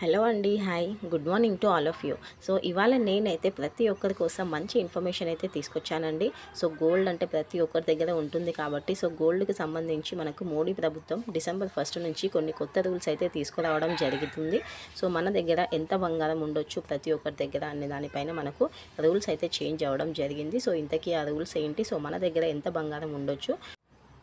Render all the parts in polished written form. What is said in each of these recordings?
Hello అండి, hi, good morning to all of you. So ఇవాళ నేనైతే ప్రతి ఒక్కరి కోసం మంచి ఇన్ఫర్మేషన్ అయితే తీసుకొచ్చానండి. సో గోల్డ్ అంటే ప్రతి ఒక్కరి దగ్గర ఉంటుంది కాబట్టి సో గోల్డ్కి సంబంధించి మనకు మోడీ ప్రభుత్వం డిసెంబర్ 1 నుంచి కొన్ని కొత్త రూల్స్ అయితే తీసుకురావడం జరుగుతుంది. సో మన దగ్గర ఎంత బంగారం ఉండొచ్చు ప్రతి ఒక్కరి దగ్గర అనే దానిపైన మనకు రూల్స్ అయితే చేంజ్ అవ్వడం జరిగింది. సో ఇంతకీ ఆ రూల్స్ ఏంటి, సో మన దగ్గర ఎంత బంగారం ఉండొచ్చు,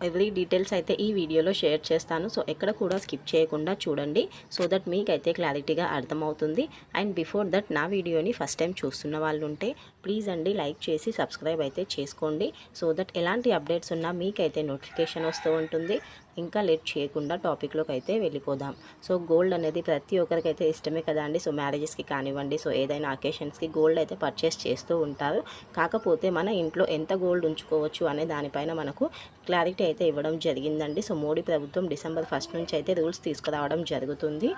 ఎవ్రీ డీటెయిల్స్ అయితే ఈ వీడియోలో షేర్ చేస్తాను. సో ఎక్కడ కూడా స్కిప్ చేయకుండా చూడండి, సో దట్ మీకైతే క్లారిటీగా అర్థమవుతుంది. అండ్ బిఫోర్ దట్ నా వీడియోని ఫస్ట్ టైం చూస్తున్న వాళ్ళు ఉంటే ప్లీజ్ అండి లైక్ చేసి సబ్స్క్రైబ్ అయితే చేసుకోండి, సో దట్ ఎలాంటి అప్డేట్స్ ఉన్నా మీకైతే నోటిఫికేషన్ వస్తూ ఉంటుంది. ఇంకా లేట్ చేయకుండా టాపిక్లోకి అయితే వెళ్ళిపోదాం. సో గోల్డ్ అనేది ప్రతి ఒక్కరికైతే ఇష్టమే కదా అండి. సో మ్యారేజెస్కి కానివ్వండి, సో ఏదైనా అకేషన్స్కి గోల్డ్ అయితే పర్చేస్ చేస్తూ ఉంటారు. కాకపోతే మన ఇంట్లో ఎంత గోల్డ్ ఉంచుకోవచ్చు అనే దానిపైన మనకు క్లారిటీ అయితే ఇవ్వడం జరిగిందండి. సో మోడీ ప్రభుత్వం డిసెంబర్ 1 నుంచి అయితే రూల్స్ తీసుకురావడం జరుగుతుంది.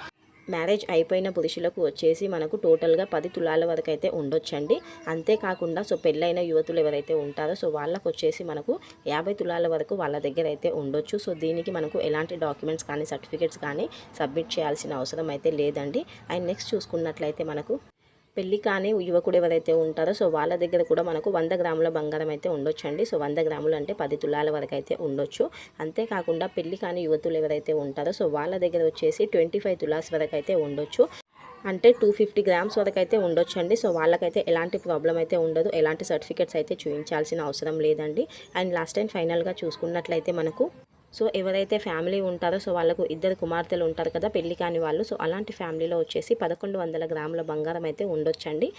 మ్యారేజ్ అయిపోయిన పురుషులకు వచ్చేసి మనకు టోటల్గా 10 తులాల వరకు అయితే ఉండొచ్చండి. అంతేకాకుండా సో పెళ్ళైన యువతులు ఎవరైతే ఉంటారో సో వాళ్ళకు వచ్చేసి మనకు 50 తులాల వరకు వాళ్ళ దగ్గర అయితే ఉండొచ్చు. సో దీనికి మనకు ఎలాంటి డాక్యుమెంట్స్ కానీ సర్టిఫికేట్స్ కానీ సబ్మిట్ చేయాల్సిన అవసరం అయితే లేదండి. అండ్ నెక్స్ట్ చూసుకున్నట్లయితే మనకు పెళ్ళి కానీ యువకుడు ఎవరైతే ఉంటారో సో వాళ్ళ దగ్గర కూడా మనకు 100 గ్రాముల బంగారం అయితే ఉండొచ్చండి. సో 100 గ్రాములు అంటే 10 తులాల వరకు అయితే ఉండొచ్చు. అంతేకాకుండా పెళ్ళి కానీ యువతులు ఎవరైతే ఉంటారో సో వాళ్ళ దగ్గర వచ్చేసి 25 తులాస్ వరకు అయితే ఉండొచ్చు. అంటే 250 గ్రామ్స్ వరకు అయితే ఉండొచ్చండి. సో వాళ్ళకైతే ఎలాంటి ప్రాబ్లం అయితే ఉండదు, ఎలాంటి సర్టిఫికేట్స్ అయితే చూపించాల్సిన అవసరం లేదండి. అండ్ లాస్ట్ అండ్ ఫైనల్గా చూసుకున్నట్లయితే మనకు సో ఎవరైతే ఫ్యామిలీ ఉంటారో సో వాళ్ళకు 2 కుమార్తెలు ఉంటారు కదా పెళ్లి కాని వాళ్ళు, సో అలాంటి ఫ్యామిలీలో వచ్చేసి 1100 గ్రాముల బంగారం అయితే ఉండొచ్చండి.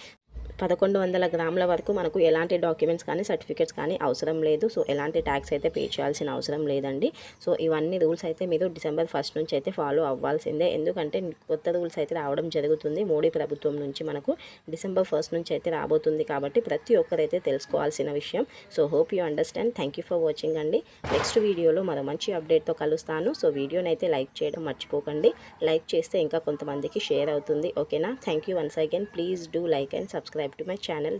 1100 గ్రాముల వరకు మనకు ఎలాంటి డాక్యుమెంట్స్ కానీ సర్టిఫికేట్స్ కానీ అవసరం లేదు. సో ఎలాంటి ట్యాక్స్ అయితే పే చేయాల్సిన అవసరం లేదండి. సో ఇవన్నీ రూల్స్ అయితే మీరు డిసెంబర్ 1 నుంచి అయితే ఫాలో అవ్వాల్సిందే. ఎందుకంటే కొత్త రూల్స్ అయితే రావడం జరుగుతుంది మోడీ ప్రభుత్వం నుంచి, మనకు డిసెంబర్ 1 నుంచి అయితే రాబోతుంది కాబట్టి ప్రతి ఒక్కరైతే తెలుసుకోవాల్సిన విషయం. So hope you understand. Thank you for watching అండి. నెక్స్ట్ వీడియోలో మరో మంచి అప్డేట్తో కలుస్తాను. సో వీడియోని అయితే లైక్ చేయడం మర్చిపోకండి. లైక్ చేస్తే ఇంకా కొంతమందికి షేర్ అవుతుంది. ఓకేనా? Thank you once again. Please do like and subscribe to my channel. Bye.